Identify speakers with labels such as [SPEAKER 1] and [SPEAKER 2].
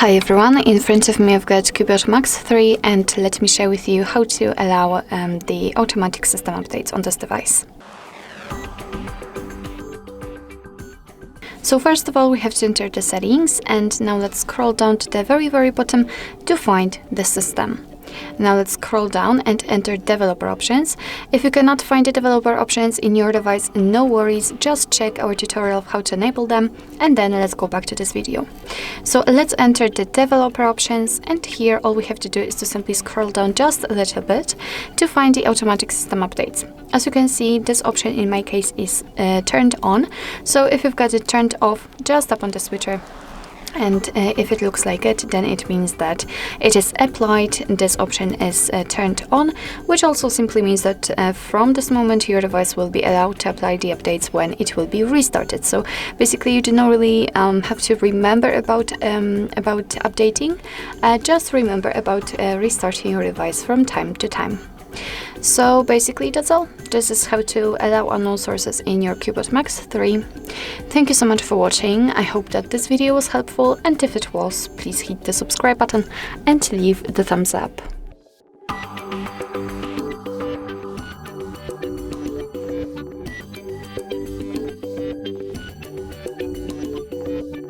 [SPEAKER 1] Hi everyone, in front of me I've got CUBOT Max 3 and let me share with you how to allow the automatic system updates on this device. So first of all we have to enter the settings, and now let's scroll down to the very bottom to find the system. Now let's scroll down and enter developer options. If you cannot find the developer options in your device, no worries, just check our tutorial of how to enable them, and then let's go back to this video. So let's enter the developer options, and here all we have to do is to simply scroll down just a little bit to find the automatic system updates. As you can see, this option in my case is turned on, so if you've got it turned off, just tap on the switcher. And if it looks like it, then it means that it is applied. This option is turned on, which also simply means that from this moment your device will be allowed to apply the updates when it will be restarted. So basically you do not really have to remember about updating, just remember about restarting your device from time to time. So basically that's all. This is how to allow unknown sources in your CUBOT Max 3. Thank you so much for watching. I hope that this video was helpful, and if it was, please hit the subscribe button and leave the thumbs up.